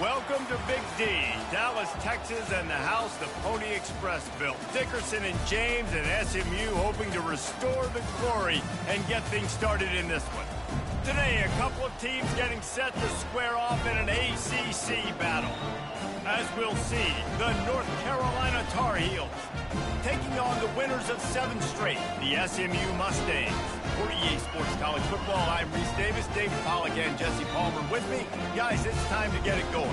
Welcome to Big D, Dallas, Texas, and the house the Pony Express built. Dickerson and James and SMU hoping to restore the glory and get things started in this one. Today, a couple of teams getting set to square off in an ACC battle. As we'll see, the North Carolina Tar Heels taking on the winners of 7 straight, the SMU Mustangs. For EA Sports College Football, I'm Reese Davis, David Pollack, and Jesse Palmer with me. Guys, it's time to get it going.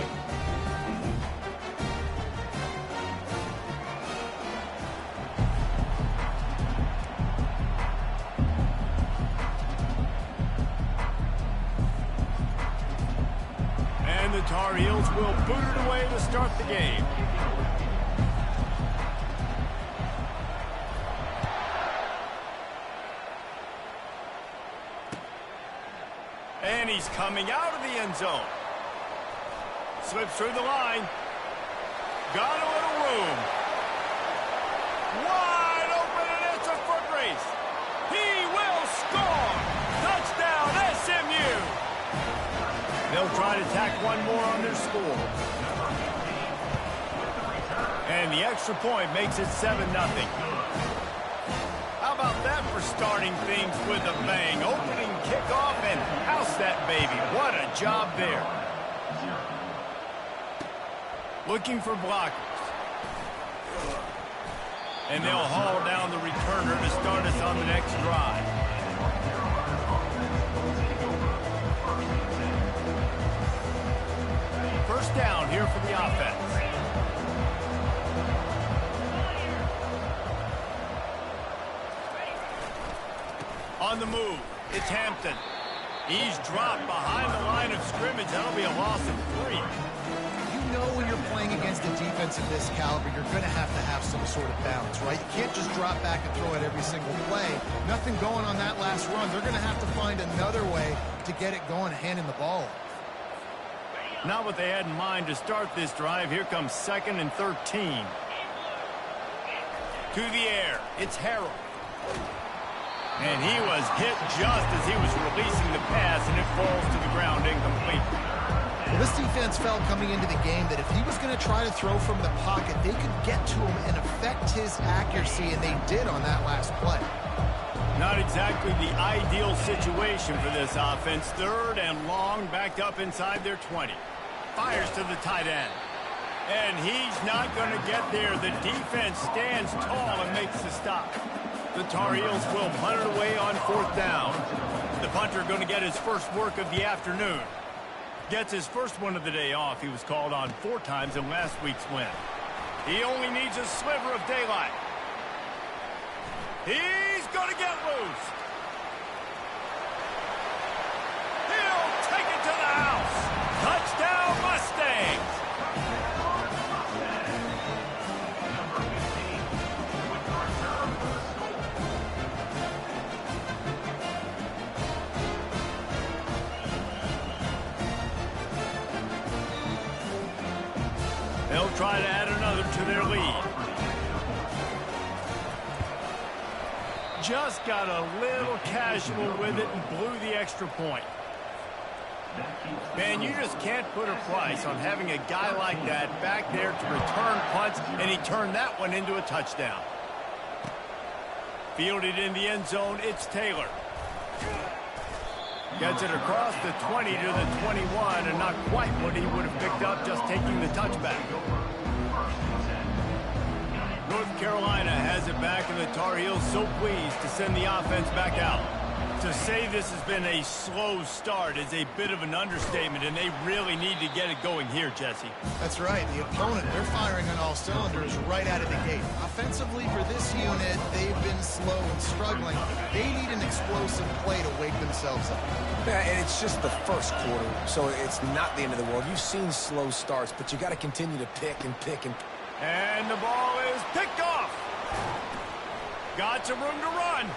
And the Tar Heels will boot it away to start the game. And he's coming out of the end zone. Slips through the line. Got a little room. Wide open, and it's a foot race. He will score. Touchdown, SMU. They'll try to tack one more on their score. And the extra point makes it 7-0. How about that for starting things with a bang? Opening kickoff and house that baby. What a job there. Looking for blockers. And they'll haul down the returner to start us on the next drive. First down here for the offense. On the move, it's Hampton. He's dropped behind the line of scrimmage. That'll be a loss of 3. You know when you're playing against a defense of this caliber, you're going to have some sort of balance, right? You can't just drop back and throw it every single play. Nothing going on that last run. They're going to have to find another way to get it going, handing the ball. Not what they had in mind to start this drive. Here comes 2nd and 13. To the air, it's Harrell. And he was hit just as he was releasing the pass, and it falls to the ground incomplete. Well, this defense felt coming into the game that if he was going to try to throw from the pocket, they could get to him and affect his accuracy, and they did on that last play. Not exactly the ideal situation for this offense. 3rd and long, backed up inside their 20. Fires to the tight end. And he's not going to get there. The defense stands tall and makes the stop. The Tar Heels will punt it away on 4th down. The punter going to get his first work of the afternoon. Gets his first one of the day off. He was called on 4 times in last week's win. He only needs a sliver of daylight. He's going to get loose. He'll take it to the house. Touchdown, Mustangs. They'll try to add another to their lead. Just got a little casual with it and blew the extra point. Man, you just can't put a price on having a guy like that back there to return punts, and he turned that one into a touchdown. Fielded in the end zone, it's Taylor. Gets it across the 20 to the 21, and not quite what he would have picked up just taking the touchback. North Carolina has it back, and the Tar Heels so pleased to send the offense back out. To say this has been a slow start is a bit of an understatement, and they really need to get it going here, Jesse. That's right. The opponent, they're firing on all cylinders right out of the gate. Offensively for this unit, they've been slow and struggling. They need an explosive play to wake themselves up. Yeah, and it's just the first quarter, so it's not the end of the world. You've seen slow starts, but you got to continue to pick and pick and... And the ball is picked off. Got some room to run.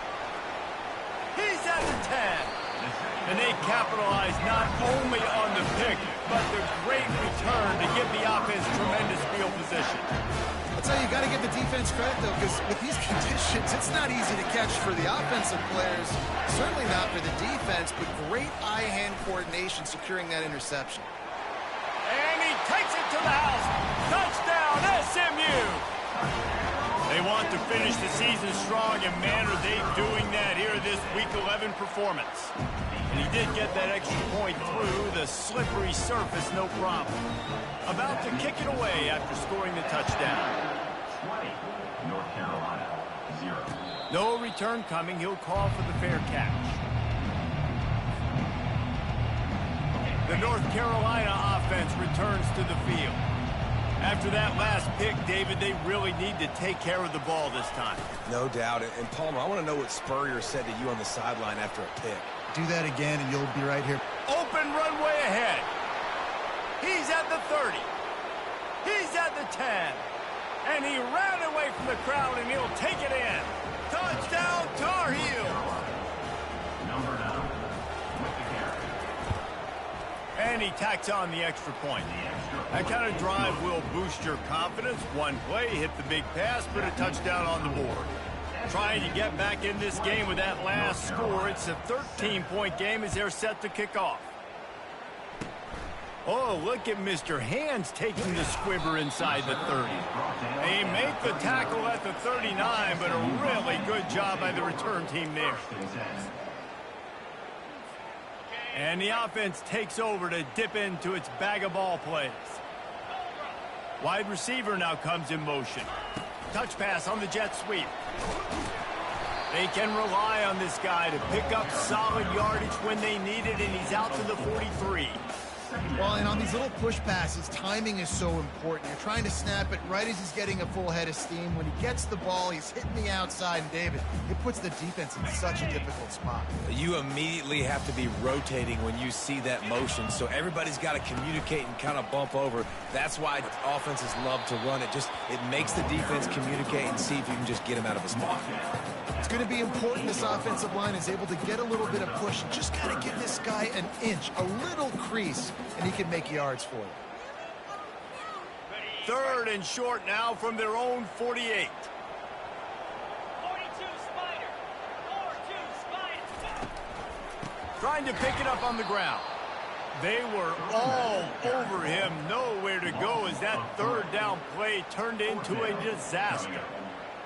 He's at the 10. And they capitalize not only on the pick, but the great return to give the offense tremendous field position. I'll tell you, you got to give the defense credit, though, because with these conditions, it's not easy to catch for the offensive players. Certainly not for the defense, but great eye-hand coordination securing that interception. And he the house. Touchdown, SMU! They want to finish the season strong, and man, are they doing that here this Week 11 performance. And he did get that extra point through the slippery surface, no problem. About to kick it away after scoring the touchdown. 20, North Carolina, 0. No return coming. He'll call for the fair catch. The North Carolina offense returns to the field. After that last pick, David, they really need to take care of the ball this time. No doubt. And Palmer, I want to know what Spurrier said to you on the sideline after a pick. Do that again, and you'll be right here. Open runway ahead. He's at the 30. He's at the 10. And he ran away from the crowd, and he'll take it in. Touchdown, Tar Heels. Number 9 with the carry. And he tacks on the extra point. That kind of drive will boost your confidence. One play, hit the big pass, put a touchdown on the board. Trying to get back in this game with that last score. It's a 13-point game as they're set to kick off. Oh, look at Mr. Hands taking the squibber inside the 30. They make the tackle at the 39, but a really good job by the return team there. And the offense takes over to dip into its bag of ball plays. Wide receiver now comes in motion. Touch pass on the jet sweep. They can rely on this guy to pick up solid yardage when they need it, and he's out to the 43. Well, and on these little push passes, timing is so important. You're trying to snap it right as he's getting a full head of steam. When he gets the ball, he's hitting the outside, and David, it puts the defense in such a difficult spot. You immediately have to be rotating when you see that motion, so everybody's got to communicate and kind of bump over. That's why offenses love to run it. It makes the defense communicate and see if you can just get him out of a spot. It's going to be important this offensive line is able to get a little bit of push. Just got to give this guy an inch, a little crease, and he can make yards for you. Third and short now from their own 48. 42 Spider. 4-2 Spider. Trying to pick it up on the ground. They were all over him, nowhere to go as that third down play turned into a disaster.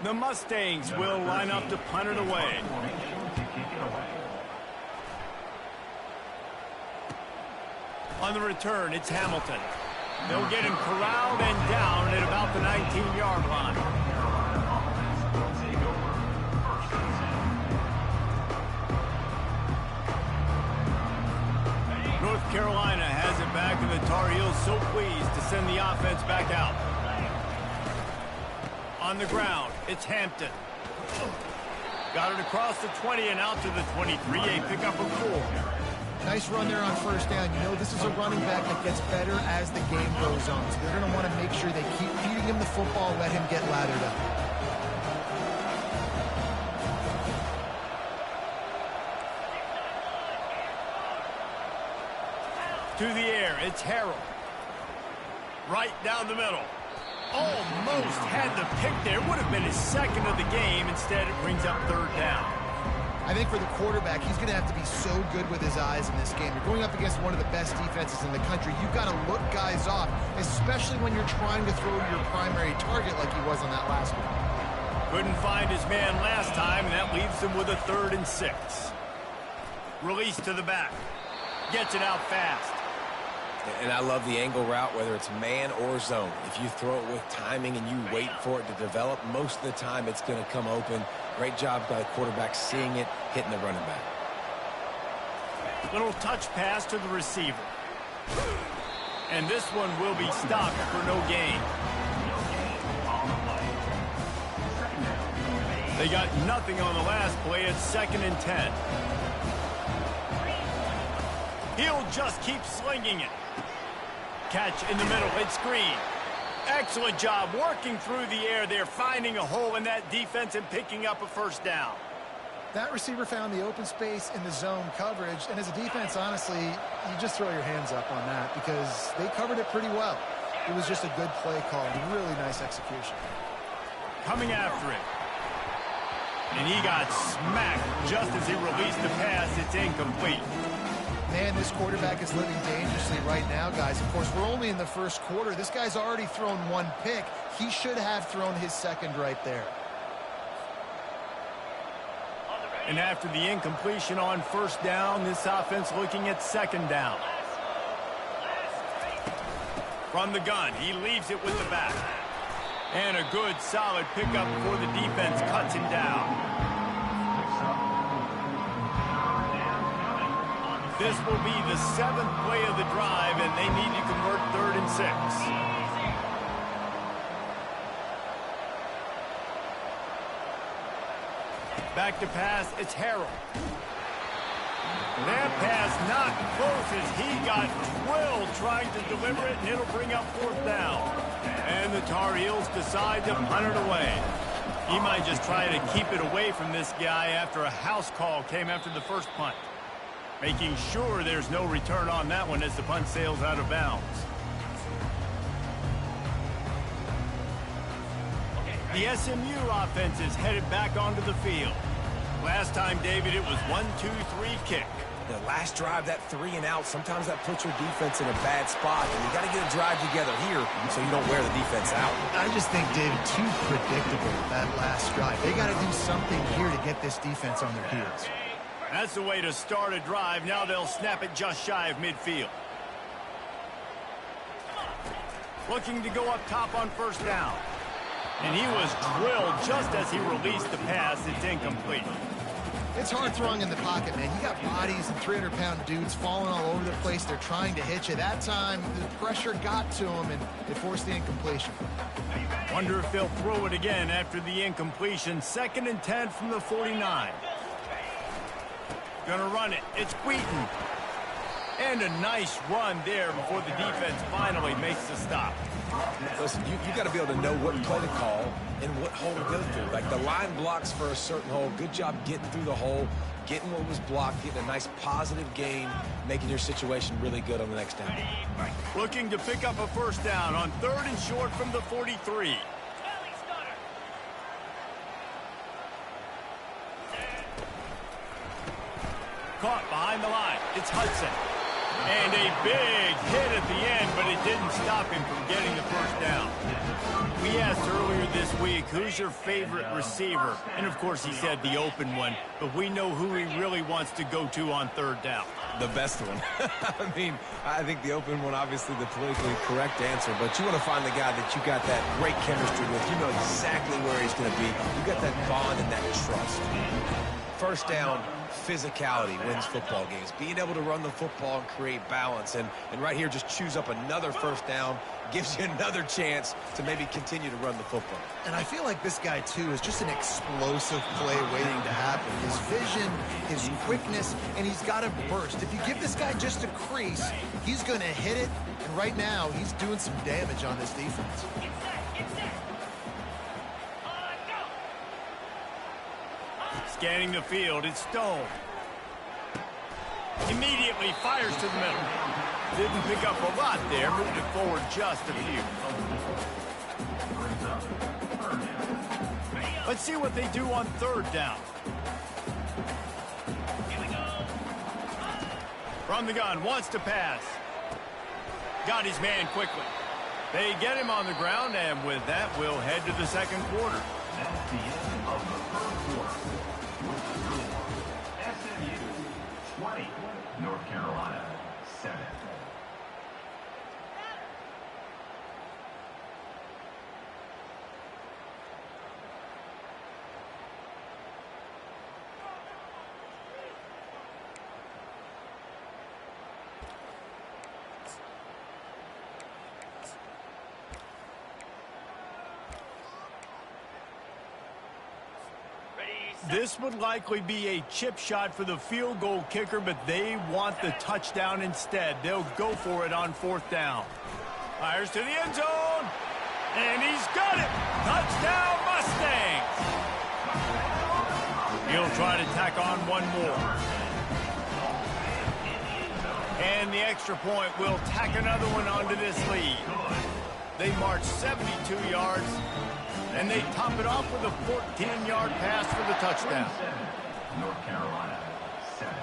The Mustangs will line up to punt it away. On the return, it's Hamilton. They'll get him corralled and down at about the 19-yard line. North Carolina has it back, and the Tar Heels so pleased to send the offense back out. On the ground, it's Hampton. Got it across the 20 and out to the 23, a pickup of 4. Nice run there on first down. You know, this is a running back that gets better as the game goes on. So they're going to want to make sure they keep feeding him the football, let him get lathered up. To the air, it's Harrell. Right down the middle. Almost had the pick there. Would have been his second of the game. Instead, it brings up third down. I think for the quarterback, he's going to have to be so good with his eyes in this game. You're going up against one of the best defenses in the country. You've got to look guys off, especially when you're trying to throw your primary target like he was on that last one. Couldn't find his man last time, and that leaves him with a 3rd and 6. Release to the back. Gets it out fast. And I love the angle route, whether it's man or zone. If you throw it with timing and you wait for it to develop, most of the time it's going to come open. Great job by the quarterback seeing it, hitting the running back. Little touch pass to the receiver. And this one will be stopped for no gain. They got nothing on the last play. It's 2nd and 10. He'll just keep slinging it. Catch in the middle. It's Green. Excellent job working through the air there, finding a hole in that defense and picking up a first down. That receiver found the open space in the zone coverage, and as a defense, honestly, you just throw your hands up on that because they covered it pretty well. It was just a good play call, really nice execution. Coming after it. And he got smacked just as he released the pass. It's incomplete. Man, this quarterback is living dangerously right now, guys. Of course, we're only in the first quarter. This guy's already thrown one pick. He should have thrown his second right there. And after the incompletion on first down, this offense looking at second down. From the gun, he leaves it with the back. And a good, solid pickup before the defense cuts him down. This will be the 7th play of the drive, and they need to convert 3rd and 6. Back to pass, it's Harrell. That pass not close as he got drilled trying to deliver it, and it'll bring up 4th down. And the Tar Heels decide to punt it away. He might just try to keep it away from this guy after a house call came after the first punt. Making sure there's no return on that one as the punt sails out of bounds. The SMU offense is headed back onto the field. Last time, David, it was 1-2-3 kick. The last drive, that 3 and out, sometimes that puts your defense in a bad spot. And you got to get a drive together here so you don't wear the defense out. I just think, David, too predictable that last drive. They got to do something here to get this defense on their heels. That's the way to start a drive. Now they'll snap it just shy of midfield. Looking to go up top on first down. And he was drilled just as he released the pass. It's incomplete. It's hard throwing in the pocket, man. You got bodies and 300-pound dudes falling all over the place. They're trying to hit you. That time, the pressure got to him, and it forced the incompletion. Wonder if they'll throw it again after the incompletion. 2nd and 10 from the 49. Gonna run it. It's Wheaton. And a nice run there before the defense finally makes the stop. Listen, you got to be able to know what play to call and what hole to go through. Like the line blocks for a certain hole. Good job getting through the hole, getting what was blocked, getting a nice positive gain, making your situation really good on the next down. Looking to pick up a first down on 3rd and short from the 43. Caught behind the line. It's Hudson. And a big hit at the end, but it didn't stop him from getting the first down. We asked earlier this week, who's your favorite receiver? And, of course, he said the open one, but we know who he really wants to go to on 3rd down. The best one. I mean, I think the open one, obviously the politically correct answer, but you want to find the guy that you got that great chemistry with. You know exactly where he's going to be. You got that bond and that trust. First down, physicality wins football games. Being able to run the football and create balance. And right here, just choose up another first down, gives you another chance to maybe continue to run the football. And I feel like this guy, too, is just an explosive play waiting to happen. His vision, his quickness, and he's got a burst. If you give this guy just a crease, he's going to hit it. And right now, he's doing some damage on this defense. Scanning the field, it's Stone. Immediately fires to the middle. Didn't pick up a lot there, moved it forward just a few. Let's see what they do on 3rd down. From the gun, wants to pass. Got his man quickly. They get him on the ground, and with that, we'll head to the 2nd quarter. That's the end of the 3rd quarter. SMU 20, North Carolina 7. This would likely be a chip shot for the field goal kicker, but they want the touchdown instead. They'll go for it on 4th down. Fires to the end zone, and he's got it. Touchdown, Mustangs. He'll try to tack on one more. And the extra point will tack another one onto this lead. They march 72 yards. And they top it off with a 14-yard pass for the touchdown. North Carolina 7.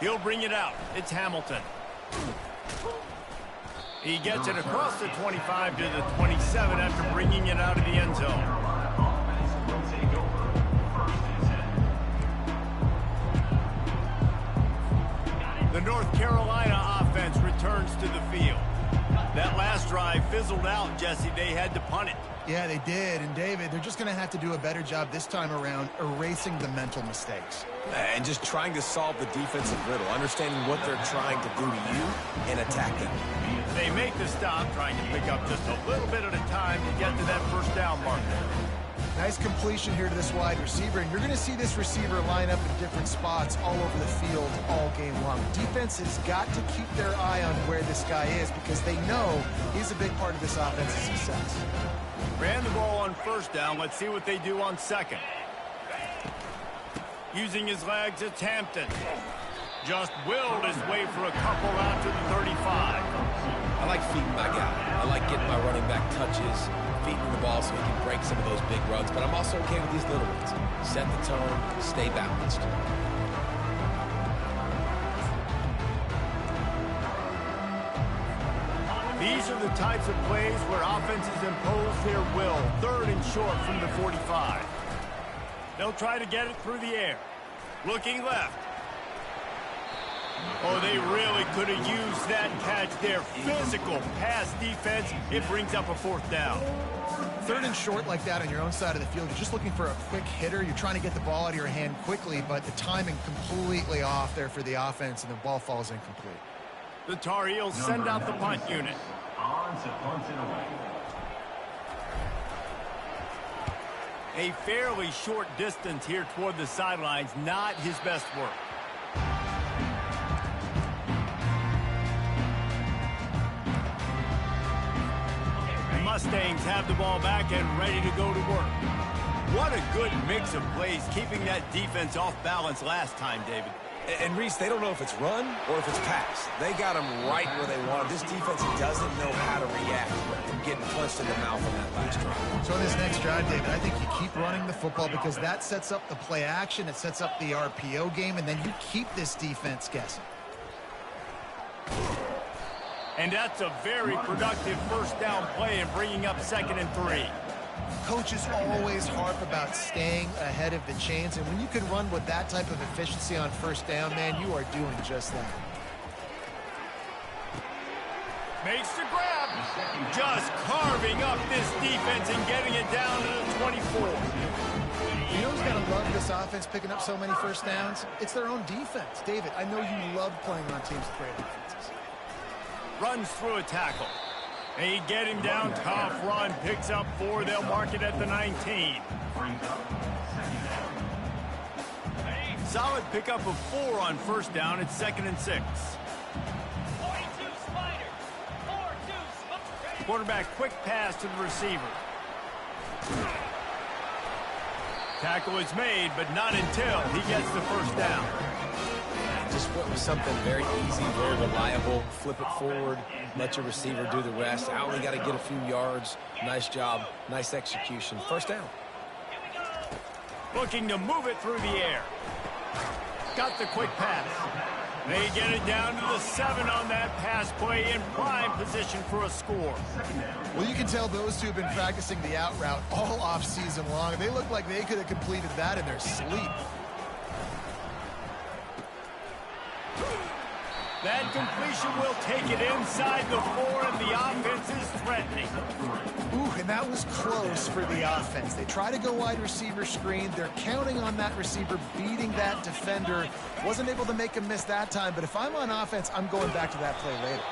He'll bring it out. It's Hamilton. He gets it across the 25 to the 27 after bringing it out of the end zone. The North Carolina offense returns to the field. That last drive fizzled out, Jesse. They had to punt it. Yeah, they did. And, David, they're just going to have to do a better job this time around erasing the mental mistakes. And just trying to solve the defensive riddle, understanding what they're trying to do to you and attacking. They make the stop, trying to pick up just a little bit at a time to get to that first down marker. Nice completion here to this wide receiver, and you're going to see this receiver line up in different spots all over the field all game long. Defense has got to keep their eye on where this guy is because they know he's a big part of this offense's success. Ran the ball on first down. Let's see what they do on second. Using his legs, it's Hampton. Just willed his way for a couple out to the 35. I like feeding my guy. I like getting my running back touches, feeding the ball so he can break some of those big runs, but I'm also okay with these little ones. Set the tone, stay balanced. These are the types of plays where offenses impose their will. 3rd and short from the 45. They'll try to get it through the air. Looking left. Oh, they really could have used that catch there. Physical pass defense. It brings up a 4th down. 3rd and short like that on your own side of the field. You're just looking for a quick hitter. You're trying to get the ball out of your hand quickly, but the timing completely off there for the offense, and the ball falls incomplete. The Tar Heels send out the punt unit. On to punt it away. A fairly short distance here toward the sidelines. Not his best work. The Mustangs have the ball back and ready to go to work. What a good mix of plays, keeping that defense off balance last time, David. And Reese, they don't know if it's run or if it's pass. They got them right where they want. This defense doesn't know how to react from getting punched in the mouth on that last drive. So in this next drive, David, I think you keep running the football because that sets up the play action, it sets up the RPO game, and then you keep this defense guessing. And that's a very productive first down play and bringing up 2nd and 3. Coaches always harp about staying ahead of the chains, and when you can run with that type of efficiency on first down, man, you are doing just that. Makes the grab. Just carving up this defense and getting it down to the 24. You know who's got to love this offense picking up so many first downs? It's their own defense. David, I know you love playing on teams with great defenses. Runs through a tackle. They get him down, tough run, picks up 4. They'll mark it at the 19. Solid pickup of 4 on first down. It's 2nd and 6. 42 Spiders. 4-2 Spiders. Quarterback quick pass to the receiver. Tackle is made, but not until he gets the first down. Just went with something very easy, very reliable. Flip it forward, let your receiver do the rest. I only got to get a few yards. Nice job, nice execution. First down. Looking to move it through the air. Got the quick pass. They get it down to the 7 on that pass play in prime position for a score. Well, you can tell those two have been practicing the out route all off season long. They look like they could have completed that in their sleep. That completion will take it inside the 4, and the offense is threatening. Ooh, and that was close for the offense. They try to go wide receiver screen. They're counting on that receiver beating that defender. Wasn't able to make him miss that time, but if I'm on offense, I'm going back to that play later.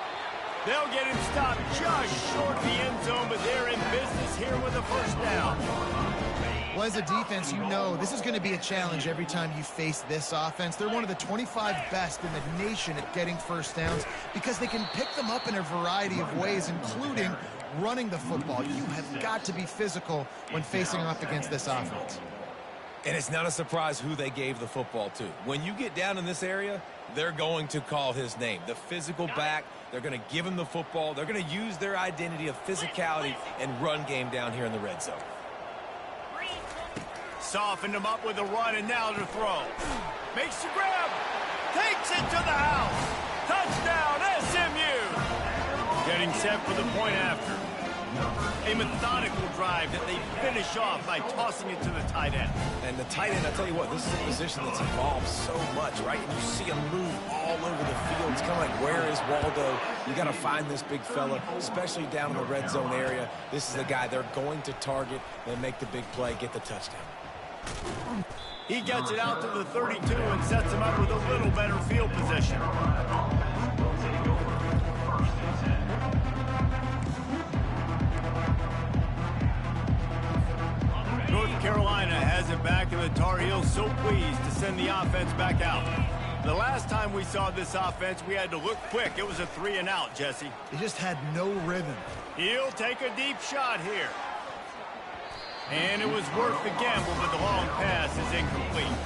They'll get him stopped just short of the end zone, but they're in business here with a first down. Well, as a defense, you know this is going to be a challenge every time you face this offense. They're one of the 25 best in the nation at getting first downs because they can pick them up in a variety of ways, including running the football. You have got to be physical when facing off against this offense. And it's not a surprise who they gave the football to. When you get down in this area, they're going to call his name. The physical back, they're going to give him the football. They're going to use their identity of physicality and run game down here in the red zone. Softened him up with a run, and now to throw. Makes the grab. takes it to the house. Touchdown, SMU. Getting set for the point after. A methodical drive that they finish off by tossing it to the tight end. And the tight end, I tell you what, this is a position that's evolved so much, right? And you see him move all over the field. It's kind of like, where is Waldo? You got to find this big fella, especially down in the red zone area. This is the guy they're going to target. They make the big play, get the touchdown. He gets it out to the 32 and sets him up with a little better field position. North Carolina has it back, and the Tar Heels so pleased to send the offense back out. The last time we saw this offense, we had to look quick. It was a 3-and-out, Jesse. They just had no rhythm. He'll take a deep shot here. And it was worth the gamble, but the long pass is incomplete.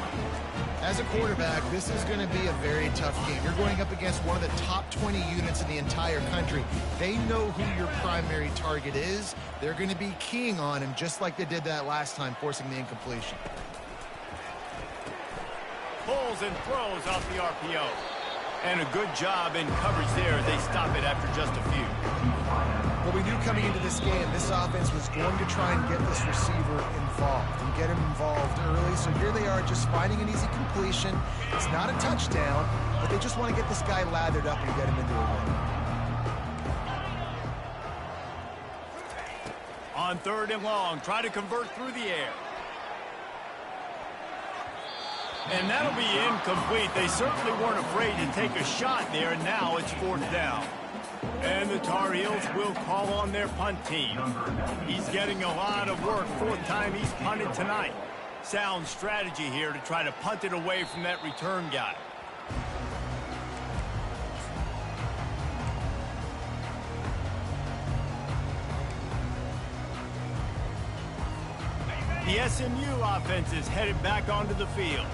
As a quarterback, this is going to be a very tough game. You're going up against one of the top 20 units in the entire country. They know who your primary target is. They're going to be keying on him just like they did that last time, forcing the incompletion. Pulls and throws off the RPO. And a good job in coverage there. They stop it after just a few. Well, we knew coming into this game, this offense was going to try and get this receiver involved and get him involved early. So here they are just finding an easy completion. It's not a touchdown, but they just want to get this guy lathered up and get him into a win. On 3rd and long, try to convert through the air. And that'll be incomplete. They certainly weren't afraid to take a shot there, and now it's 4th down. And the Tar Heels will call on their punt team. He's getting a lot of work, 4th time he's punted tonight. Sound strategy here to try to punt it away from that return guy. The SMU offense is headed back onto the field.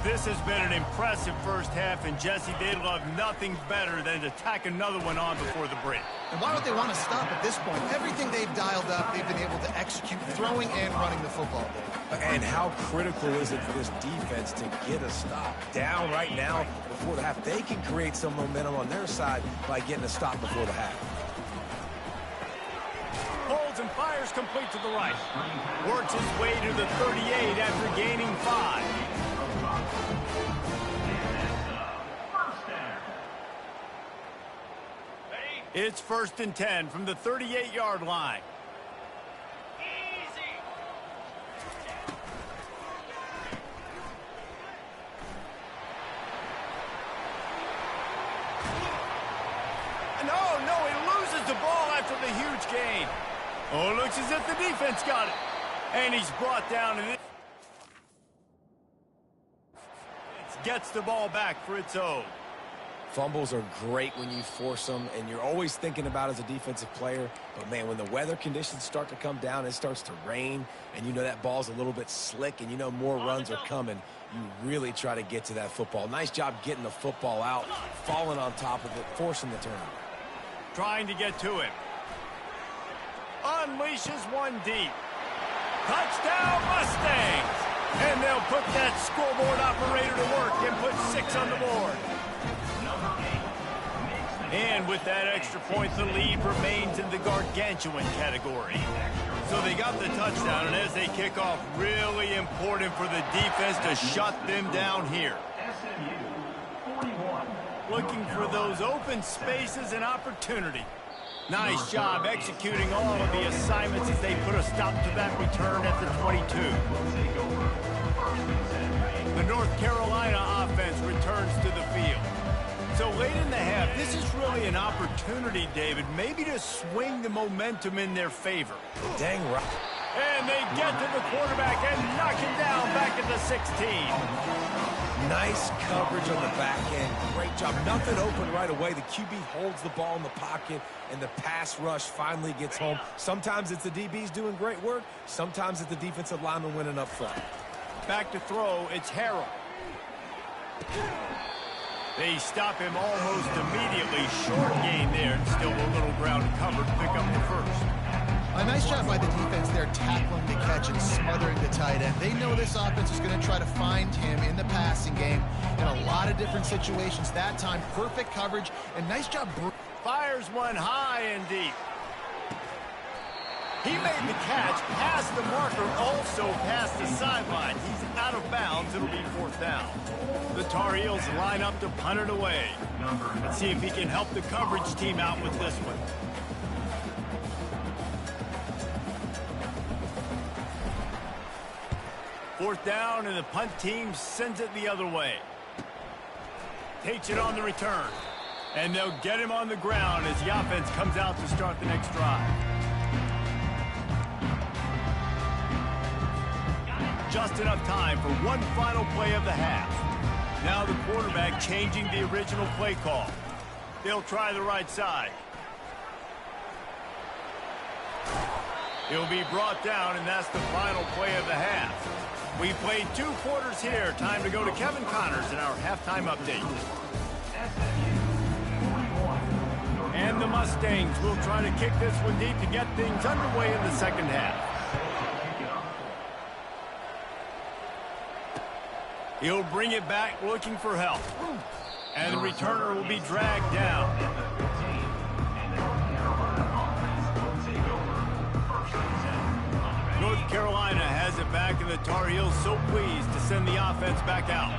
This has been an impressive first half, and Jesse, they'd love nothing better than to tack another one on before the break. And why would they want to stop at this point? Everything they've dialed up, they've been able to execute throwing and running the football. And how critical is it for this defense to get a stop down right now before the half? They can create some momentum on their side by getting a stop before the half. Holds and fires complete to the right. Works his way to the 38 after gaining 5. It's 1st and 10 from the 38-yard line. Easy. No, he loses the ball after the huge gain. Oh, it looks as if the defense got it. And he's brought down, and it gets the ball back for its own. Fumbles are great when you force them, and you're always thinking about as a defensive player. But, man, when the weather conditions start to come down, it starts to rain, and you know that ball's a little bit slick, and you know more runs are coming, you really try to get to that football. Nice job getting the football out, falling on top of it, forcing the turnover. Trying to get to it. Unleashes one deep. Touchdown, Mustangs! And they'll put that scoreboard operator to work and put 6 on the board. And with that extra point, the lead remains in the gargantuan category. So they got the touchdown, and as they kick off, really important for the defense to shut them down here. Looking for those open spaces and opportunity. Nice job executing all of the assignments as they put a stop to that return at the 22. The North Carolina offense returns to the field. So late in the half, this is really an opportunity, David, maybe to swing the momentum in their favor. Dang right. And they get to the quarterback and knock him down back at the 16. Nice coverage on the back end. Great job. Nothing open right away. The QB holds the ball in the pocket, and the pass rush finally gets home. Sometimes it's the DBs doing great work. Sometimes it's the defensive lineman winning up front. Back to throw, it's Harrell. They stop him almost immediately. Short gain there, and still a little ground covered to pick up the first. A nice job by the defense there, tackling the catch and smothering the tight end. They know this offense is going to try to find him in the passing game in a lot of different situations. That time, perfect coverage, and nice job. Fires one high and deep. He made the catch, past the marker, also past the sideline. He's out of bounds. It'll be 4th down. The Tar Heels line up to punt it away. Let's see if he can help the coverage team out with this one. Fourth down, and the punt team sends it the other way. Takes it on the return. And they'll get him on the ground as the offense comes out to start the next drive. Just enough time for one final play of the half. Now the quarterback changing the original play call. They'll try the right side. He'll be brought down, and that's the final play of the half. We played 2 quarters here. Time to go to Kevin Connors in our halftime update. And the Mustangs will try to kick this one deep to get things underway in the second half. He'll bring it back looking for help. And the returner will be dragged down. North Carolina has it back, and the Tar Heels so pleased to send the offense back out.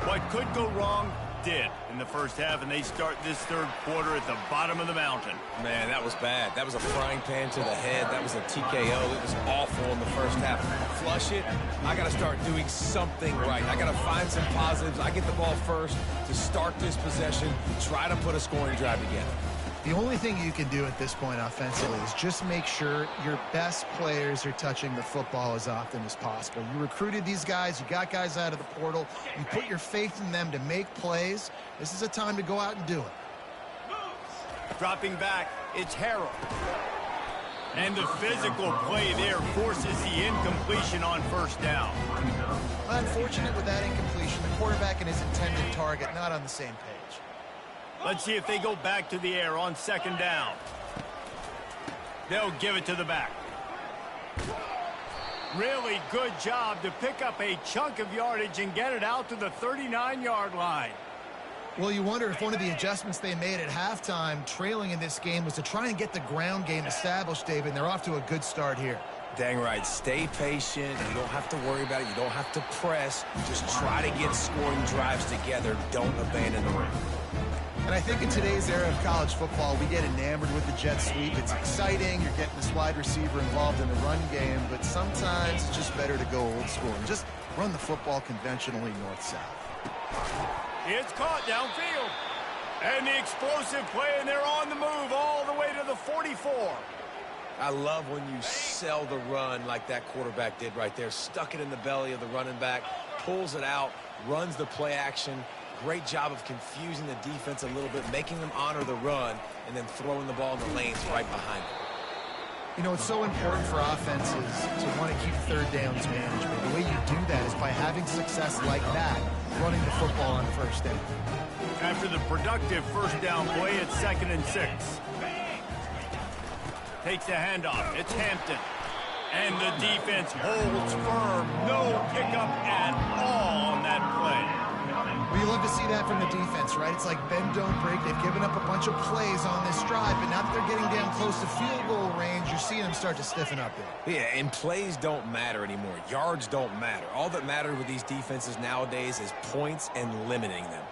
What could go wrong did in the first half, and they start this third quarter at the bottom of the mountain. Man, that was bad. That was a frying pan to the head. That was a TKO. It was awful in the first half. Flush it. I got to start doing something right. I got to find some positives. I get the ball first to start this possession, try to put a scoring drive together. The only thing you can do at this point offensively is just make sure your best players are touching the football as often as possible. You recruited these guys. You got guys out of the portal. You put your faith in them to make plays. This is a time to go out and do it. Dropping back, it's Harrell. And the physical play there forces the incompletion on first down. Unfortunate with that incompletion. The quarterback and his intended target not on the same page. Let's see if they go back to the air on second down. They'll give it to the back. Really good job to pick up a chunk of yardage and get it out to the 39-yard line. Well, you wonder if one of the adjustments they made at halftime, trailing in this game, was to try and get the ground game established, David, and they're off to a good start here. Dang right. Stay patient. You don't have to worry about it. You don't have to press. Just try to get scoring drives together. Don't abandon the run. And I think in today's era of college football, we get enamored with the jet sweep. It's exciting. You're getting this wide receiver involved in the run game, but sometimes it's just better to go old school and just run the football conventionally north-south. It's caught downfield. And the explosive play, and they're on the move all the way to the 44. I love when you sell the run like that quarterback did right there. Stuck it in the belly of the running back, pulls it out, runs the play action. Great job of confusing the defense a little bit, making them honor the run, and then throwing the ball in the lanes right behind them. You know, it's so important for offenses to want to keep third downs management. The way you do that is by having success like that, running the football on first down. After the productive first down play, it's 2nd and 6. Takes the handoff. It's Hampton. And the defense holds firm. No pickup at all on that play. We love to see that from the defense, right? It's like bend, don't break. They've given up a bunch of plays on this drive, but now that they're getting down close to field goal range, you're seeing them start to stiffen up there. Yeah, and plays don't matter anymore. Yards don't matter. All that matters with these defenses nowadays is points and limiting them.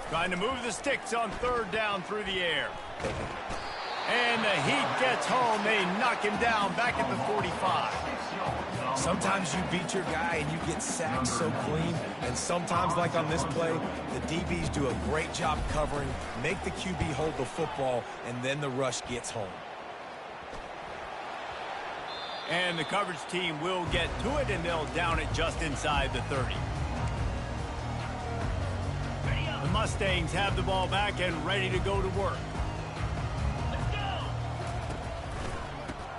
Trying to move the sticks on third down through the air. And the heat gets home. They knock him down back at the 45. Sometimes you beat your guy and you get sacked so clean, and sometimes, like on this play, the DBs do a great job covering, make the QB hold the football, and then the rush gets home. And the coverage team will get to it, and they'll down it just inside the 30. The Mustangs have the ball back and ready to go to work.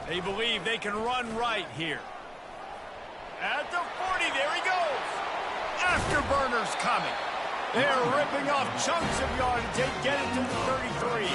They believe they can run right here. At the 40, there he goes. Afterburners coming. They're ripping off chunks of yardage. They get it to the 33.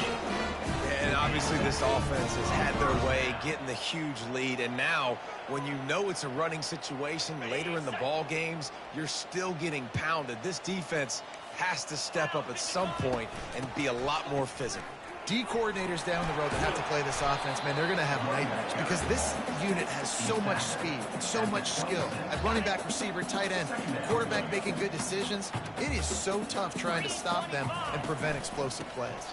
And obviously this offense has had their way, getting the huge lead, and now when you know it's a running situation later in the ball games, you're still getting pounded. This defense has to step up at some point and be a lot more physical. D coordinators down the road that have to play this offense, man, they're going to have nightmares because this unit has so much speed and so much skill. At running back, receiver, tight end, quarterback making good decisions, it is so tough trying to stop them and prevent explosive plays.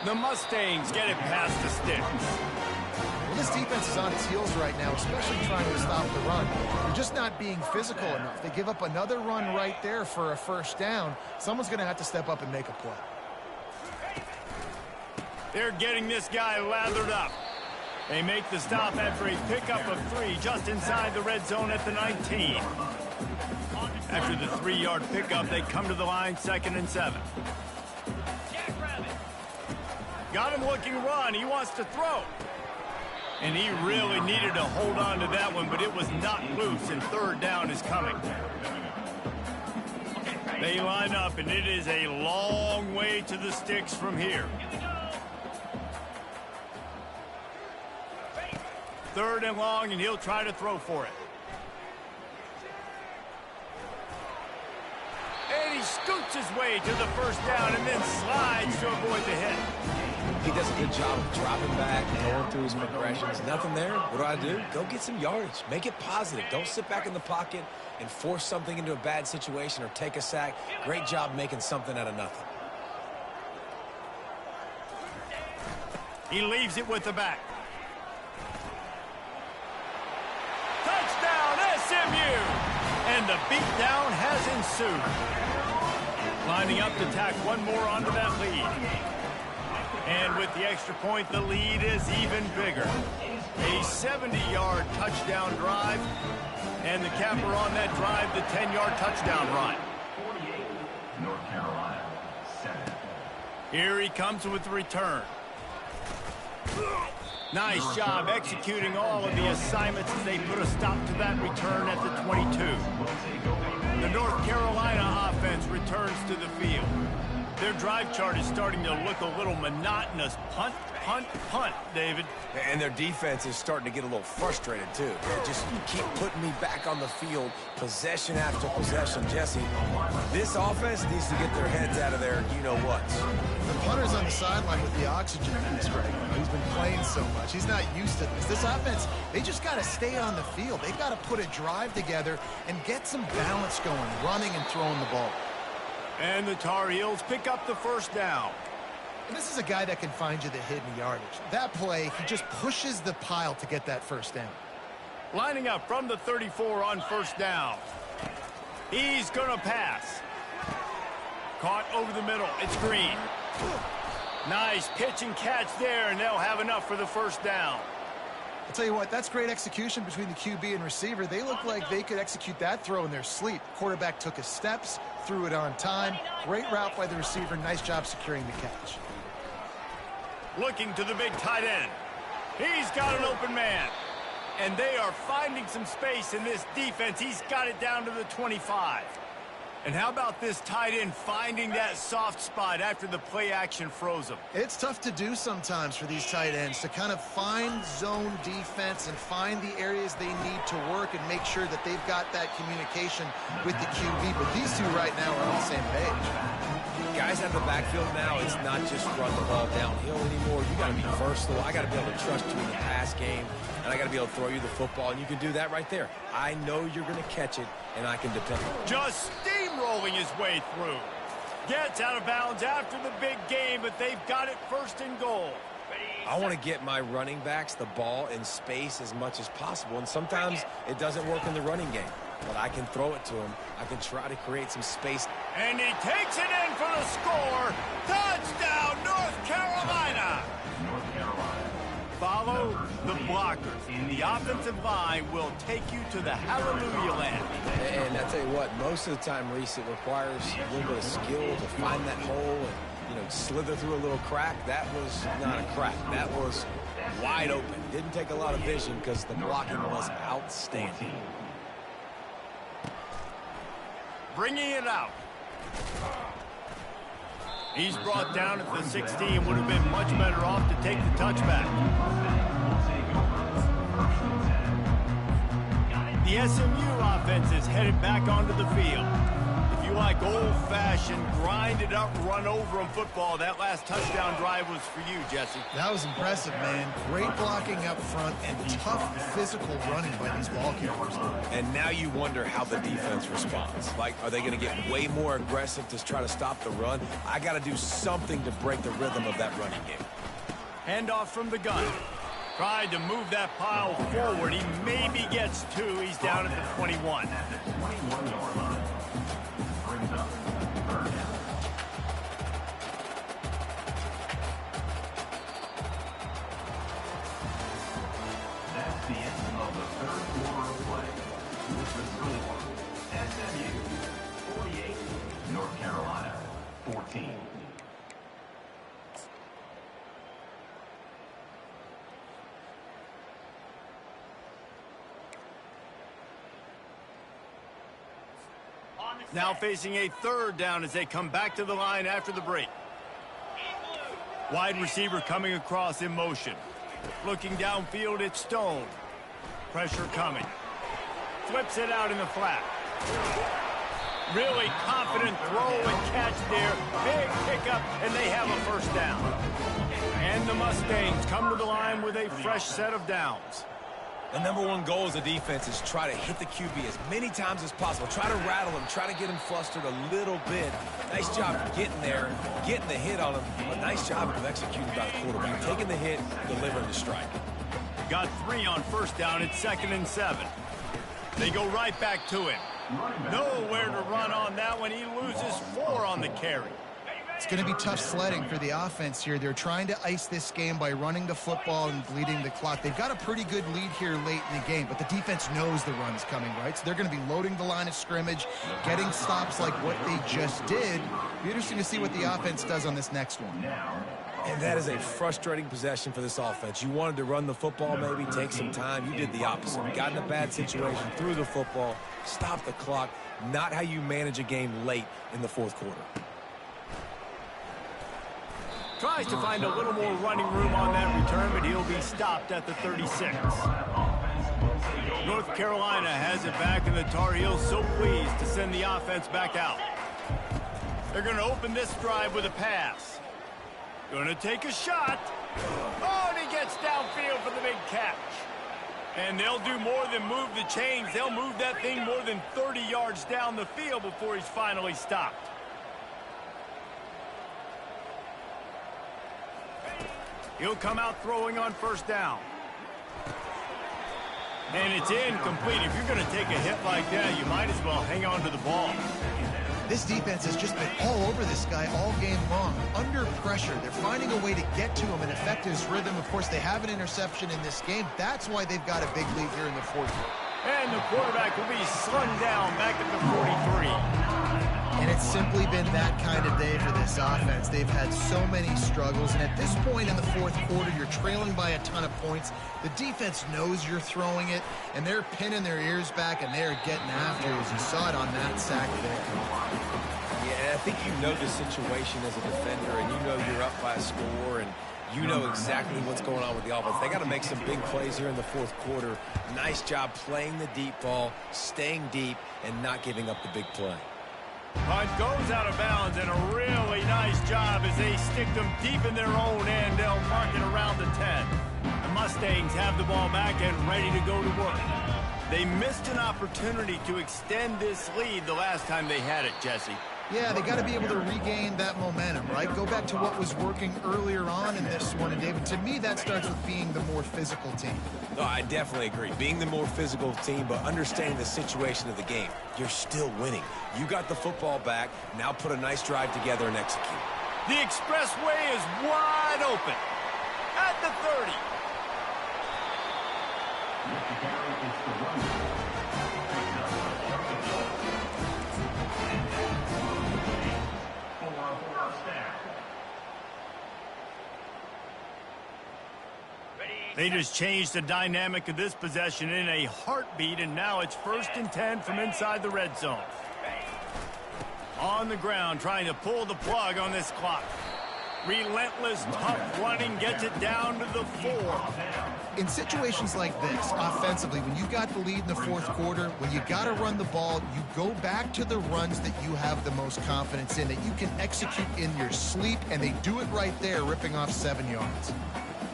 The Mustangs get it past the sticks. Well, this defense is on its heels right now, especially trying to stop the run. They're just not being physical enough. They give up another run right there for a first down. Someone's going to have to step up and make a play. They're getting this guy lathered up. They make the stop after a pickup of 3 just inside the red zone at the 19. After the 3-yard pickup, they come to the line 2nd and 7. Got him looking run. He wants to throw. And he really needed to hold on to that one, but it was not loose, and 3rd down is coming. They line up, and it is a long way to the sticks from here. 3rd and long, and he'll try to throw for it. And he scoots his way to the first down and then slides to avoid the hit. He does a good job of dropping back, going through his progressions. Nothing there. What do? Go get some yardage. Make it positive. Don't sit back in the pocket and force something into a bad situation or take a sack. Great job making something out of nothing. He leaves it with the back. Touchdown, SMU! And the beatdown has ensued. Lining up to tack one more onto that lead. And with the extra point, the lead is even bigger. A 70-yard touchdown drive. And the capper on that drive, the 10-yard touchdown run. 48, North Carolina, 7. Here he comes with the return. Nice job executing all of the assignments as they put a stop to that return at the 22. The North Carolina offense returns to the field. Their drive chart is starting to look a little monotonous. Punt, punt, punt, David. And their defense is starting to get a little frustrated, too. They just keep putting me back on the field, possession after possession. Jesse, this offense needs to get their heads out of there, you-know-what. The punter's on the sideline with the oxygen piece right now. He's been playing so much. He's not used to this. This offense, they just got to stay on the field. They've got to put a drive together and get some balance going, running and throwing the ball. And the Tar Heels pick up the first down. And this is a guy that can find you the hidden yardage. That play, he just pushes the pile to get that first down. Lining up from the 34 on first down. He's going to pass. Caught over the middle. It's Green. Nice pitch and catch there, and they'll have enough for the first down. I'll tell you what, that's great execution between the QB and receiver. They look like they could execute that throw in their sleep. Quarterback took his steps, threw it on time. Great route by the receiver. Nice job securing the catch. Looking to the big tight end. He's got an open man. And they are finding some space in this defense. He's got it down to the 25. And how about this tight end finding that soft spot after the play action froze him? It's tough to do sometimes for these tight ends to kind of find zone defense and find the areas they need to work and make sure that they've got that communication with the QB. But these two right now are on the same page. Guys out of the backfield now, it's not just run the ball downhill anymore. You got to be versatile. I got to be able to trust you in the pass game, and I got to be able to throw you the football, and you can do that right there. I know you're going to catch it, and I can depend on it. Just steamrolling his way through. Gets out of bounds after the big game, but they've got it first and goal. I want to get my running backs the ball in space as much as possible, and sometimes it doesn't work in the running game. But I can throw it to him. I can try to create some space. And he takes it in for the score. Touchdown, North Carolina. North Carolina. Follow the blockers. The offensive line will take you to the hallelujah land. And I tell you what, most of the time, Reese, it requires a little bit of skill to find that hole and, slither through a little crack. That was not a crack. That was wide open. Didn't take a lot of vision because the blocking was outstanding. Bringing it out. He's brought down at the 16. Would have been much better off to take the touchback. The SMU offense is headed back onto the field. If you like old-fashioned, grind-it-up, run-over-'em football, that last touchdown drive was for you, Jesse. That was impressive, man. Great blocking up front and tough physical running by these ball carriers. And now you wonder how the defense responds. Like, are they going to get way more aggressive to try to stop the run? I got to do something to break the rhythm of that running game. Handoff from the gun. Tried to move that pile forward. He maybe gets 2. He's down at the 21. That's the end of the third quarter of play. With the score, SMU 48, North Carolina 14. Now facing a third down as they come back to the line after the break. Wide receiver coming across in motion. Looking downfield, it's Stone. Pressure coming. Flips it out in the flat. Really confident throw and catch there. Big pickup, and they have a first down. And the Mustangs come to the line with a fresh set of downs. The number one goal as a defense is try to hit the QB as many times as possible. Try to rattle him, try to get him flustered a little bit. Nice job of getting there, getting the hit on him. A nice job of executing by the quarterback. Taking the hit, delivering the strike. Got 3 on first down. It's 2nd and 7. They go right back to him. Nowhere to run on that one. He loses 4 on the carry. It's going to be tough sledding for the offense here. They're trying to ice this game by running the football and bleeding the clock. They've got a pretty good lead here late in the game, but the defense knows the run's coming, right? So they're going to be loading the line of scrimmage, getting stops like what they just did. Be interesting to see what the offense does on this next one. And that is a frustrating possession for this offense. You wanted to run the football, maybe take some time. You did the opposite. You got in a bad situation, threw the football, stopped the clock. Not how you manage a game late in the fourth quarter. Tries to find a little more running room on that return, but he'll be stopped at the 36. North Carolina has it back, and the Tar Heels so pleased to send the offense back out. They're going to open this drive with a pass. Going to take a shot. Oh, and he gets downfield for the big catch. And they'll do more than move the chains. They'll move that thing more than 30 yards down the field before he's finally stopped. He'll come out throwing on first down. And it's incomplete. If you're going to take a hit like that, you might as well hang on to the ball. This defense has just been all over this guy all game long. Under pressure, they're finding a way to get to him and affect his rhythm. Of course, they have an interception in this game. That's why they've got a big lead here in the fourth quarter. And the quarterback will be slung down back at the 43. And it's simply been that kind of day for this offense. They've had so many struggles, and at this point in the fourth quarter, you're trailing by a ton of points. The defense knows you're throwing it, and they're pinning their ears back, and they're getting after it, as you saw it on that sack there. Yeah, I think you know the situation as a defender, and you know you're up by a score, and you know exactly what's going on with the offense. They got to make some big plays here in the fourth quarter. Nice job playing the deep ball, staying deep, and not giving up the big play. Punt goes out of bounds, and a really nice job as they stick them deep in their own end. They'll mark it around the 10. The Mustangs have the ball back and ready to go to work. They missed an opportunity to extend this lead the last time they had it, Jesse. Yeah, they got to be able to regain that momentum, right? Go back to what was working earlier on in this one. And, David, to me, that starts with being the more physical team. No, I definitely agree. Being the more physical team, but understanding the situation of the game. You're still winning. You got the football back. Now put a nice drive together and execute. The expressway is wide open at the 30. They just changed the dynamic of this possession in a heartbeat, and now it's 1st and 10 from inside the red zone. On the ground, trying to pull the plug on this clock. Relentless, tough running gets it down to the 4. In situations like this, offensively, when you got the lead in the fourth quarter, when you got to run the ball, you go back to the runs that you have the most confidence in, that you can execute in your sleep, and they do it right there, ripping off 7 yards.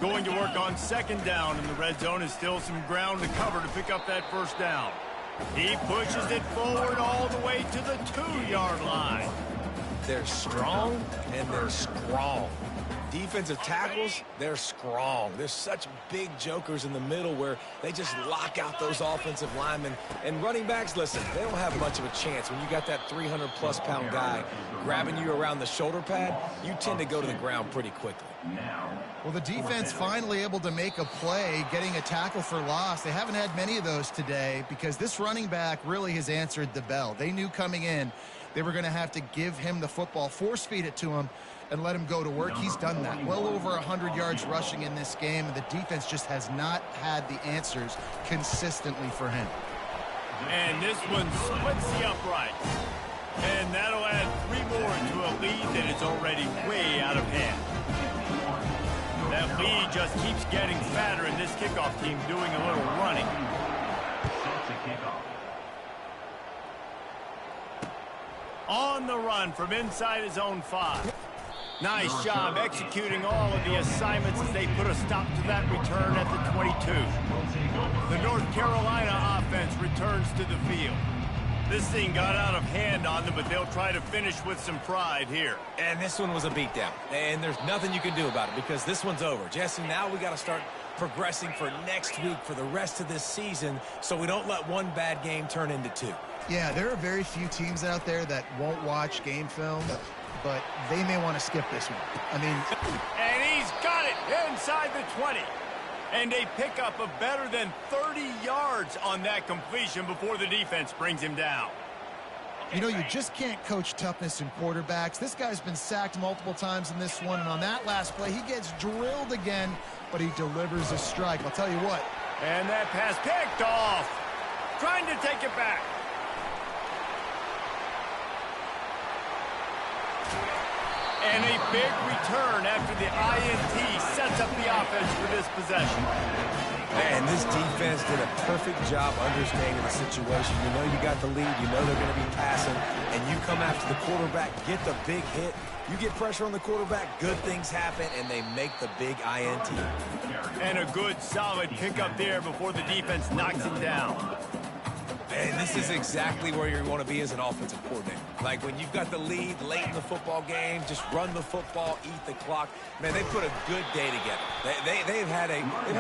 Going to work on second down, and the red zone is still some ground to cover to pick up that first down. He pushes it forward all the way to the 2-yard line. They're strong and they're strong. Defensive tackles, they're strong. There's such big jokers in the middle where they just lock out those offensive linemen. And running backs, listen, they don't have much of a chance. When you got that 300-plus pound guy grabbing you around the shoulder pad, you tend to go to the ground pretty quickly. Well, the defense finally able to make a play, getting a tackle for loss. They haven't had many of those today because this running back really has answered the bell. They knew coming in they were going to have to give him the football, force feed it to him, and let him go to work. He's done that. Well over 100 yards rushing in this game, and the defense just has not had the answers consistently for him. And this one splits the upright. And that'll add 3 more to a lead that is already way out of hand. That lead just keeps getting fatter, and this kickoff team doing a little running. On the run from inside his own 5. Nice job executing all of the assignments as they put a stop to that return at the 22. The North Carolina offense returns to the field. This thing got out of hand on them, but they'll try to finish with some pride here. And this one was a beatdown. And there's nothing you can do about it because this one's over. Jesse, now we got to start progressing for next week for the rest of this season so we don't let one bad game turn into 2. Yeah, there are very few teams out there that won't watch game film, but they may want to skip this one. I mean... And he's got it inside the 20. And they pick up a better than 30 yards on that completion before the defense brings him down. You know, you just can't coach toughness in quarterbacks. This guy's been sacked multiple times in this one, and on that last play, he gets drilled again, but he delivers a strike. I'll tell you what. And that pass picked off. Trying to take it back. And a big return after the INT sets up the offense for this possession. Man, this defense did a perfect job understanding the situation. You know you got the lead. You know they're going to be passing. And you come after the quarterback, get the big hit. You get pressure on the quarterback, good things happen, and they make the big INT. And a good, solid pickup there before the defense knocks him down. And this is exactly where you want to be as an offensive coordinator. Like when you've got the lead late in the football game, just run the football, eat the clock. Man, they put a good day together. They've had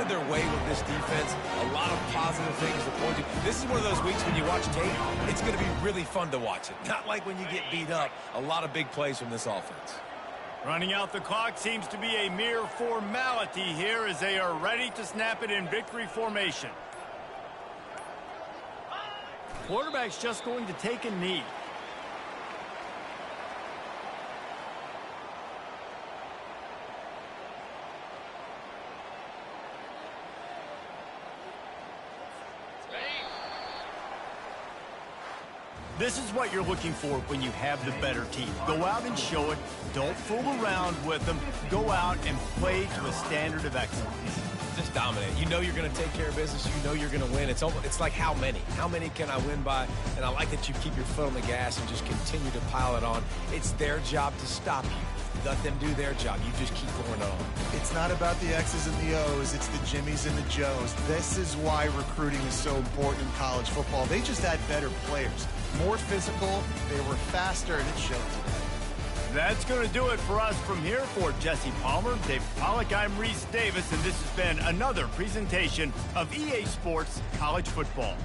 their way with this defense. A lot of positive things to point to. This is one of those weeks when you watch tape, it's going to be really fun to watch it. Not like when you get beat up. A lot of big plays from this offense. Running out the clock seems to be a mere formality here as they are ready to snap it in victory formation. Quarterback's just going to take a knee. This is what you're looking for when you have the better team. Go out and show it. Don't fool around with them. Go out and play to a standard of excellence. Just dominate. You know you're going to take care of business. You know you're going to win. It's like how many? How many can I win by? And I like that you keep your foot on the gas and just continue to pile it on. It's their job to stop you. Let them do their job. You just keep going on. It's not about the X's and the O's. It's the Jimmies and the Joes. This is why recruiting is so important in college football. They just had better players. More physical. They were faster, and it showed today. That's going to do it for us from here. For Jesse Palmer, Dave Pollack, I'm Reese Davis, and this has been another presentation of EA Sports College Football.